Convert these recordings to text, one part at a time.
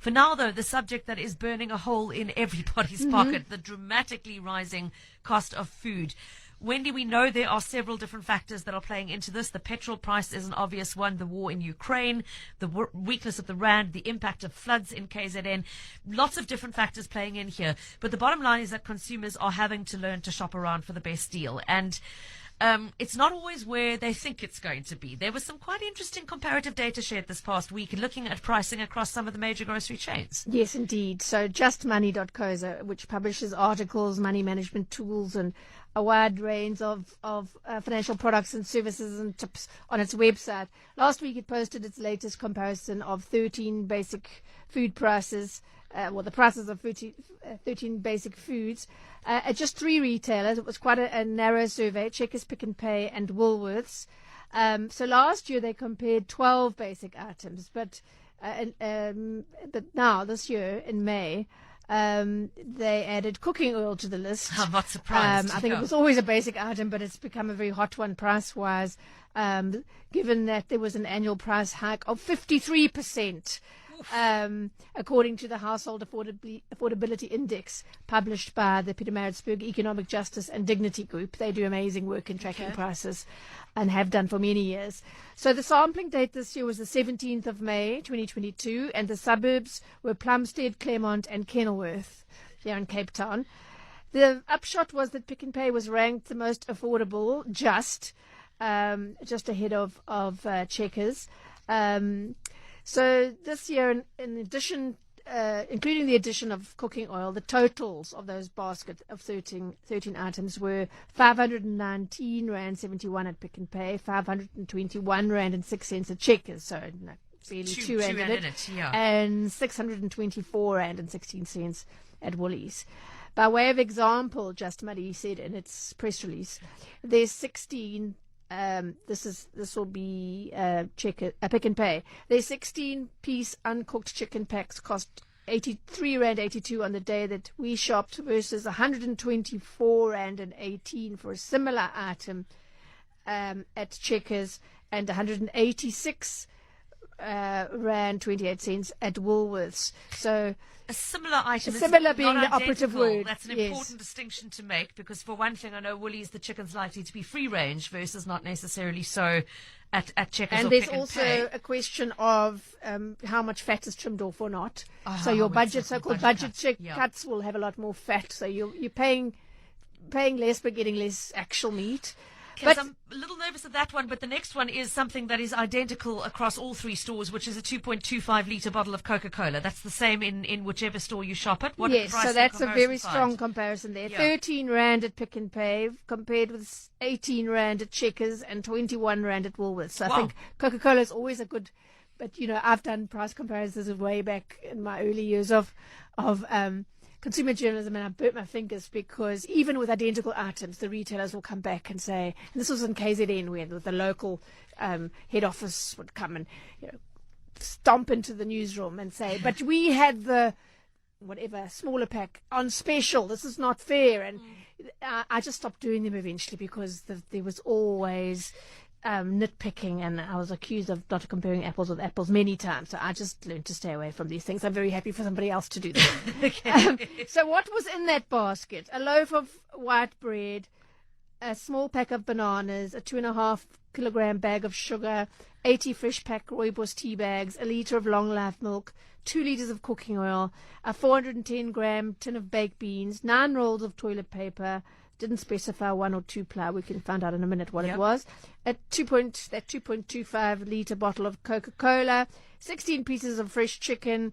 For now, though, the subject that is burning a hole in everybody's pocket, the dramatically rising cost of food. Wendy, we know there are several different factors that are playing into this. The petrol price is an obvious one, the war in Ukraine, the weakness of the rand, the impact of floods in KZN, lots of different factors playing in here. But the bottom line is that consumers are having to learn to shop around for the best deal. And it's not always where they think it's going to be. There was some quite interesting comparative data shared this past week looking at pricing across some of the major grocery chains. Yes, indeed. So JustMoney.co, which publishes articles, money management tools, and a wide range of financial products and services and tips on its website. Last week it posted its latest comparison of 13 basic food prices, the prices of 13 basic foods at just 3 retailers. It was quite a narrow survey: Checkers, Pick n Pay, and Woolworths. So last year they compared 12 basic items, but now this year in May, they added cooking oil to the list. I'm not surprised. I think it was always a basic item, but it's become a very hot one price-wise, given that there was an annual price hike of 53%. According to the Household Affordability Index published by the Pietermaritzburg Economic Justice and Dignity Group. They do amazing work in tracking prices and have done for many years. So the sampling date this year was the 17th of May 2022, and the suburbs were Plumstead, Claremont and Kenilworth here in Cape Town. The upshot was that Pick n Pay was ranked the most affordable, just ahead of Checkers. So this year, in addition, including the addition of cooking oil, the totals of those basket of 13 items were 519 Rand 71 at Pick n Pay, 521 Rand and 6 cents at Checkers, so barely 2 Rand in it, and 624 Rand and 16 cents at Woolies. By way of example, JustMoney said in its press release, there's 16. This will be Pick n Pay. Their 16-piece uncooked chicken packs cost 83 Rand 82 on the day that we shopped versus 124 Rand and 18 for a similar item at Checkers, and 186 Rand 28 cents at Woolworths. So a similar item. Similar being the operative word. That's an important distinction to make, because for one thing, I know Woolies, the chicken's likely to be free range versus not necessarily so at Checkers. And or there's Pick n also Pay. a question of how much fat is trimmed off or not. So your so-called budget cuts will have a lot more fat. So you're paying less but getting less actual meat. But I'm a little nervous of that one, but the next one is something that is identical across all 3 stores, which is a 2.25 litre bottle of Coca-Cola. That's the same in whichever store you shop at. Yes, so that's a very strong comparison there. Yeah. 13 Rand at Pick n Pay compared with 18 Rand at Checkers and 21 Rand at Woolworths. So I think Coca-Cola is always a good, but I've done price comparisons way back in my early years of consumer journalism, and I burnt my fingers because even with identical items, the retailers will come back and say, and this was in KZN where the local head office would come and stomp into the newsroom and say, but we had the smaller pack on special, this is not fair. And I just stopped doing them eventually because there was always nitpicking, and I was accused of not comparing apples with apples many times. So I just learned to stay away from these things. I'm very happy for somebody else to do that. So what was in that basket? A loaf of white bread, a small pack of bananas, a 2.5 kilogram bag of sugar, 80 fresh pack rooibos tea bags, a litre of long life milk, 2 litres of cooking oil, a 410 gram tin of baked beans, 9 rolls of toilet paper. Didn't specify 1 or 2 ply. We can find out in a minute what it was. That 2.25 litre bottle of Coca-Cola, 16 pieces of fresh chicken,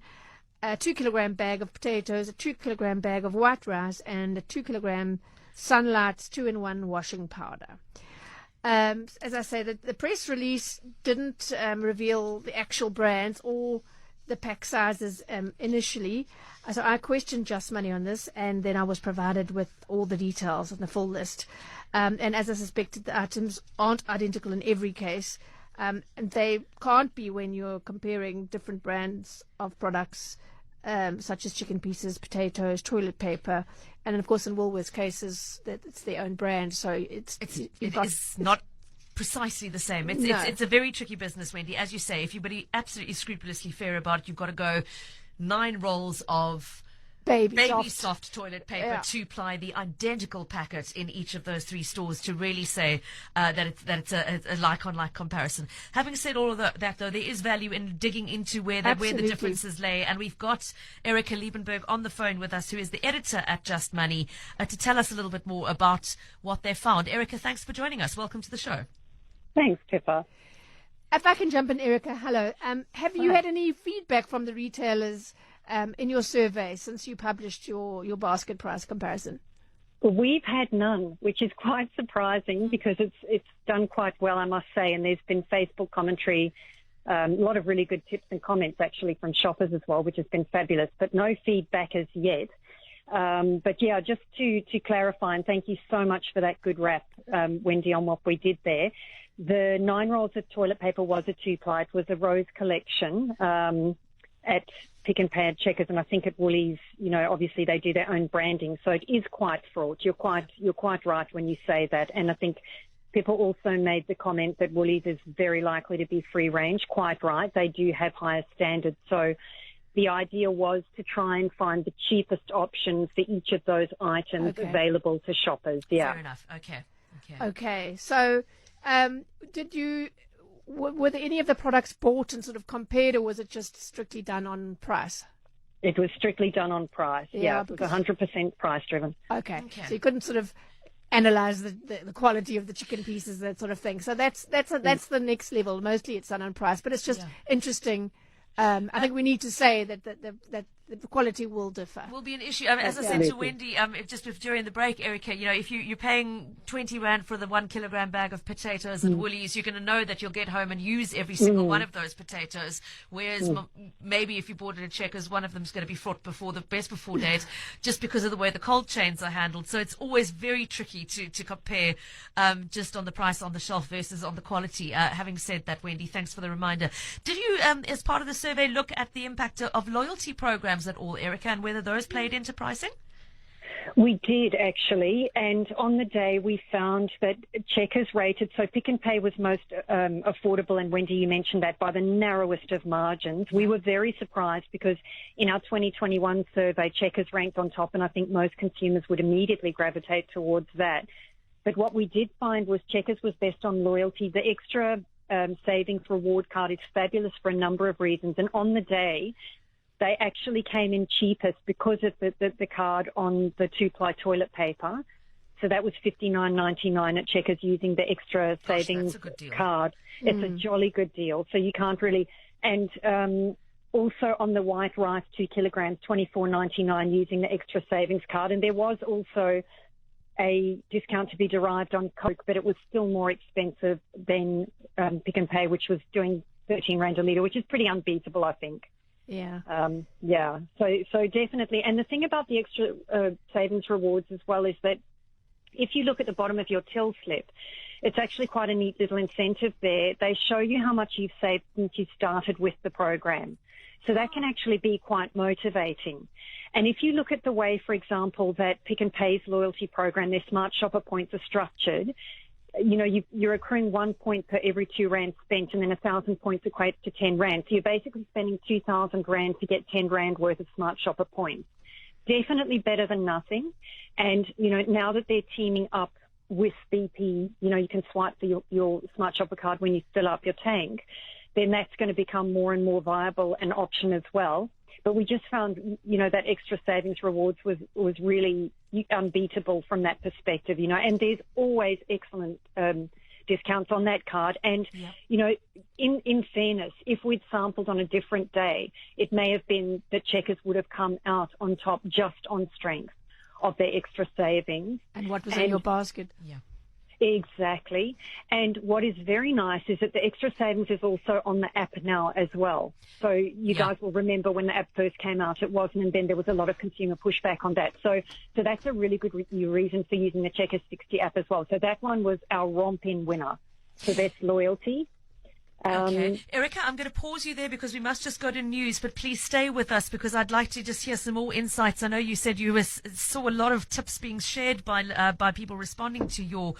a 2 kilogram bag of potatoes, a 2 kilogram bag of white rice, and a 2 kilogram Sunlight 2-in-1 washing powder. As I say, the press release didn't reveal the actual brands or the pack sizes initially. So I questioned JustMoney on this, and then I was provided with all the details and the full list. And as I suspected, the items aren't identical in every case, and they can't be when you're comparing different brands of products, such as chicken pieces, potatoes, toilet paper, and of course in Woolworths cases that it's their own brand. So it's not precisely the same. It's a very tricky business, Wendy. As you say, if you're absolutely scrupulously fair about it, you've got to go 9 rolls of Baby soft toilet paper, Yeah. 2-ply, the identical packet in each of those 3 stores to really say that it's a like-on-like comparison. Having said all of that, though, there is value in digging into where the Absolutely. differences lay. And we've got Erica Liebenberg on the phone with us, who is the editor at Just Money, to tell us a little bit more about what they found. Erica, thanks for joining us. Welcome to the show. Thanks, Pippa. If I can jump in, Erica, hello. Have you had any feedback from the retailers in your survey since you published your basket price comparison? We've had none, which is quite surprising because it's done quite well, I must say, and there's been Facebook commentary, a lot of really good tips and comments actually from shoppers as well, which has been fabulous, but no feedback as yet. But yeah, just to clarify, and thank you so much for that good wrap, Wendy, on what we did there. The 9 rolls of toilet paper was a 2-ply. It was a Rose collection at Pick n Pay, Checkers, and I think at Woolies, obviously they do their own branding, so it is quite fraught. You're quite right when you say that, and I think people also made the comment that Woolies is very likely to be free range. Quite right. They do have higher standards, so the idea was to try and find the cheapest options for each of those items available to shoppers. Yeah. Fair enough. Okay. So, were there any of the products bought and sort of compared, or was it just strictly done on price? It was strictly done on price. Yeah, it was 100% price driven. Okay. So you couldn't sort of analyze the quality of the chicken pieces, that sort of thing. So that's the next level. Mostly it's done on price, but it's just interesting. I think we need to say that the quality will differ. Will be an issue. As I said to Wendy, just during the break, Erica, if you're paying 20 Rand for the 1 kilogram bag of potatoes at Woolies, you're going to know that you'll get home and use every single one of those potatoes. Whereas maybe if you bought it at Checkers, one of them's going to be fraught before the best before date, just because of the way the cold chains are handled. So it's always very tricky to compare just on the price on the shelf versus on the quality. Having said that, Wendy, thanks for the reminder. Did you, as part of the survey, look at the impact of loyalty programs at all, Erica, and whether those played into pricing? We did, actually, and on the day we found that Checkers rated, so Pick n Pay was most affordable, and Wendy, you mentioned that, by the narrowest of margins. We were very surprised because in our 2021 survey, Checkers ranked on top, and I think most consumers would immediately gravitate towards that. But what we did find was Checkers was best on loyalty. The extra savings reward card is fabulous for a number of reasons, and on the day, they actually came in cheapest because of the card on the 2-ply toilet paper. So that was $59.99 at Checkers using the extra savings card. It's a jolly good deal. So you can't really, and also on the white rice, 2 kilograms, $24.99 using the extra savings card. And there was also a discount to be derived on Coke, but it was still more expensive than Pick n Pay, which was doing 13 Rand a litre, which is pretty unbeatable, I think. Yeah. So definitely. And the thing about the extra savings rewards as well is that if you look at the bottom of your till slip, it's actually quite a neat little incentive there. They show you how much you've saved since you started with the program. So that can actually be quite motivating. And if you look at the way, for example, that Pick n Pay's loyalty program, their Smart Shopper points are structured, you're accruing 1 point per every 2 Rand spent, and then 1,000 points equates to 10 Rand. So you're basically spending 2,000 Rand to get 10 Rand worth of Smart Shopper points. Definitely better than nothing. And, now that they're teaming up with BP, you can swipe for your Smart Shopper card when you fill up your tank, then that's going to become more and more viable an option as well. But we just found, that extra savings rewards was really unbeatable from that perspective, and there's always excellent discounts on that card. And, in fairness, if we'd sampled on a different day, it may have been that Checkers would have come out on top just on strength of their extra savings. And what was in your basket? Yeah. Exactly. And what is very nice is that the extra savings is also on the app now as well. So you guys will remember when the app first came out, it wasn't, and then there was a lot of consumer pushback on that. So that's a really good reason for using the Checkers 60 app as well. So that one was our romp-in winner. So that's loyalty. Okay. Erica, I'm going to pause you there because we must just go to news, but please stay with us because I'd like to just hear some more insights. I know you said you saw a lot of tips being shared by people responding to your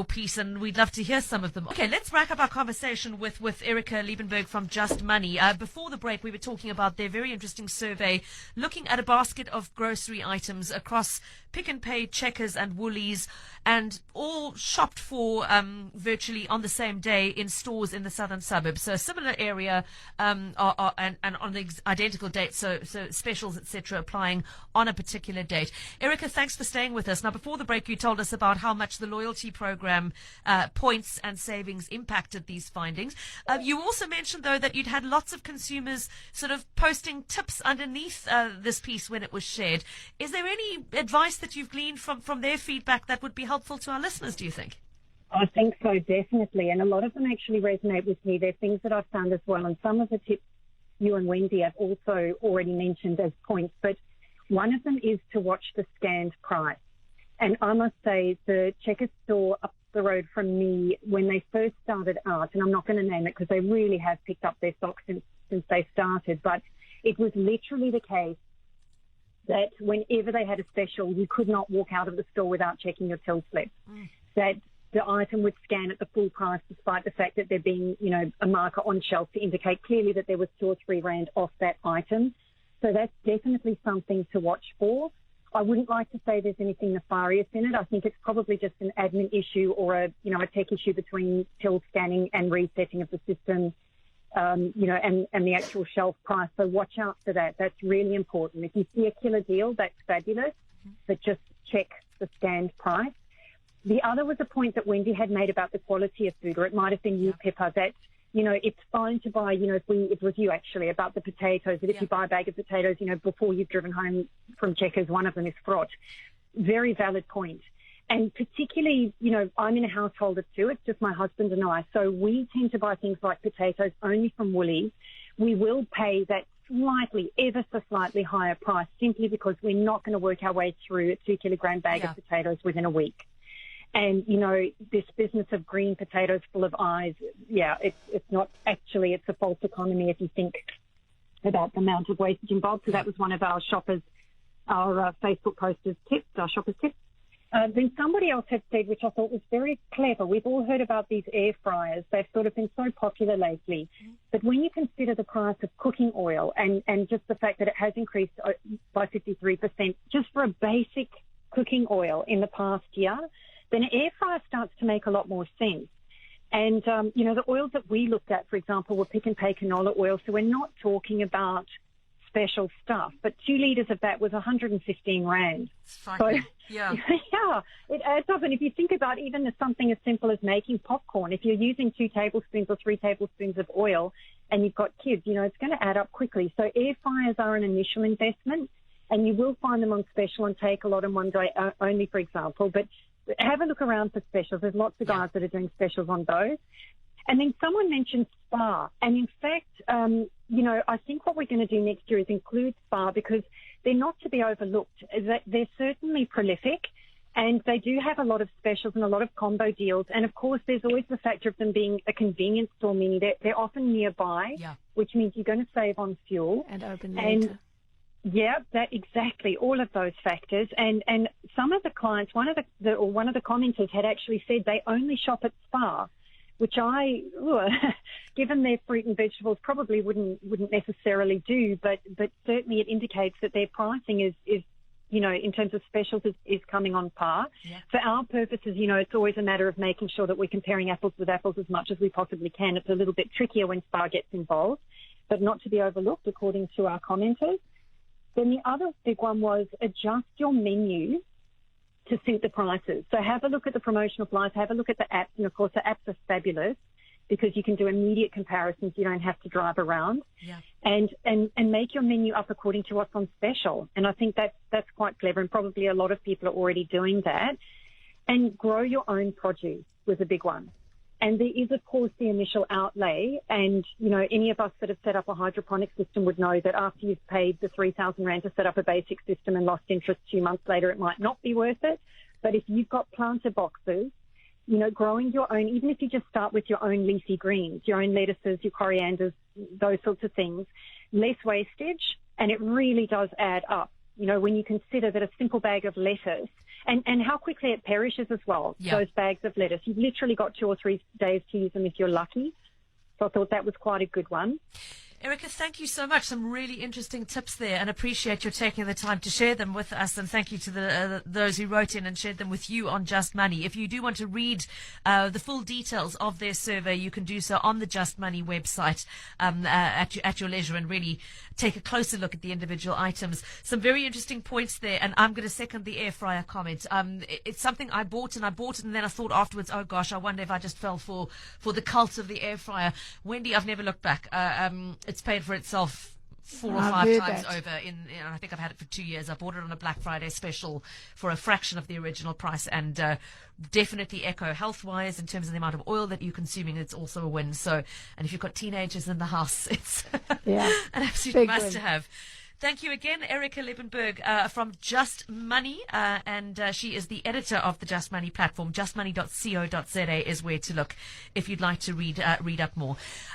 piece, and we'd love to hear some of them. Okay, let's rack up our conversation with Erica Liebenberg from JustMoney. Before the break, we were talking about their very interesting survey looking at a basket of grocery items across Pick n Pay, Checkers and Woolies, and all shopped for virtually on the same day in stores in the southern suburbs. So a similar area and on the identical date, so specials, etc., applying on a particular date. Erica, thanks for staying with us. Now, before the break, you told us about how much the loyalty program points and savings impacted these findings. You also mentioned, though, that you'd had lots of consumers sort of posting tips underneath this piece when it was shared. Is there any advice that you've gleaned from their feedback that would be helpful to our listeners, do you think? I think so, definitely. And a lot of them actually resonate with me. They're things that I've found as well. And some of the tips you and Wendy have also already mentioned as points. But one of them is to watch the scanned price. And I must say the Checkers store up the road from me, when they first started out, and I'm not going to name it because they really have picked up their stock since they started, but it was literally the case that whenever they had a special, you could not walk out of the store without checking your till slip. That the item would scan at the full price despite the fact that there being, a marker on shelf to indicate clearly that there was 2 or 3 rand off that item. So that's definitely something to watch for. I wouldn't like to say there's anything nefarious in it. I think it's probably just an admin issue or a tech issue between till scanning and resetting of the system, and the actual shelf price. So watch out for that. That's really important. If you see a killer deal, that's fabulous, but just check the scanned price. The other was a point that Wendy had made about the quality of food, or it might have been you, Pippa, that, it's fine to buy, it was you actually, about the potatoes, that if you buy a bag of potatoes, before you've driven home from Checkers, one of them is fraught. Very valid point. And particularly, I'm in a household of 2. It's just my husband and I. So we tend to buy things like potatoes only from Woolies. We will pay that ever so slightly higher price simply because we're not going to work our way through a 2-kilogram bag of potatoes within a week. And, this business of green potatoes full of eyes, it's not actually, it's a false economy if you think about the amount of wastage involved. So that was one of our Facebook posters' tips, our shoppers' tips. Then somebody else had said, which I thought was very clever, we've all heard about these air fryers. They've sort of been so popular lately. But when you consider the price of cooking oil and just the fact that it has increased by 53% just for a basic cooking oil in the past year, then an air fryer starts to make a lot more sense. And, the oils that we looked at, for example, were Pick n Pay canola oil. So we're not talking about special stuff, but 2 litres of that was 115 rand. So, it adds up. And if you think about even something as simple as making popcorn, if you're using 2 tablespoons or 3 tablespoons of oil and you've got kids, it's going to add up quickly. So air fryers are an initial investment, and you will find them on special and take a lot in one day only, for example. But have a look around for specials. There's lots of guys that are doing specials on those. And then someone mentioned Spar. And in fact, I think what we're going to do next year is include Spar because they're not to be overlooked. They're certainly prolific and they do have a lot of specials and a lot of combo deals. And of course, there's always the factor of them being a convenience store, meaning they're often nearby, which means you're going to save on fuel. And open later. Yeah, that exactly, all of those factors. And some of the clients, one of the commenters had actually said they only shop at Spar, which given their fruit and vegetables, probably wouldn't necessarily do, but certainly it indicates that their pricing is in terms of specials is coming on par. Yeah. For our purposes, it's always a matter of making sure that we're comparing apples with apples as much as we possibly can. It's a little bit trickier when Spar gets involved, but not to be overlooked according to our commenters. Then the other big one was adjust your menu to suit the prices. So have a look at the promotional flyers, have a look at the apps, and of course the apps are fabulous because you can do immediate comparisons. You don't have to drive around, and make your menu up according to what's on special. And I think that's quite clever, and probably a lot of people are already doing that. And grow your own produce was a big one. And there is, of course, the initial outlay. And, any of us that have set up a hydroponic system would know that after you've paid the 3,000 rand to set up a basic system and lost interest 2 months later, it might not be worth it. But if you've got planter boxes growing your own, even if you just start with your own leafy greens, your own lettuces, your corianders, those sorts of things, less wastage, and it really does add up. When you consider that a simple bag of lettuce, and how quickly it perishes as well, those bags of lettuce. You've literally got 2 or 3 days to use them if you're lucky. So I thought that was quite a good one. Erica, thank you so much. Some really interesting tips there, and appreciate your taking the time to share them with us. And thank you to those who wrote in and shared them with you on Just Money. If you do want to read the full details of their survey, you can do so on the Just Money website at your leisure, and really take a closer look at the individual items. Some very interesting points there, and I'm going to second the air fryer comment. It's something I bought, and then I thought afterwards, oh gosh, I wonder if I just fell for the cult of the air fryer. Wendy, I've never looked back. It's paid for itself 4 or 5 times over. I think I've had it for 2 years. I bought it on a Black Friday special for a fraction of the original price, and definitely echo health-wise in terms of the amount of oil that you're consuming. It's also a win. So, and if you've got teenagers in the house, it's an absolute must to have. Thank you again, Erica Liebenberg from Just Money, and she is the editor of the Just Money platform. JustMoney.co.za is where to look if you'd like to read up more.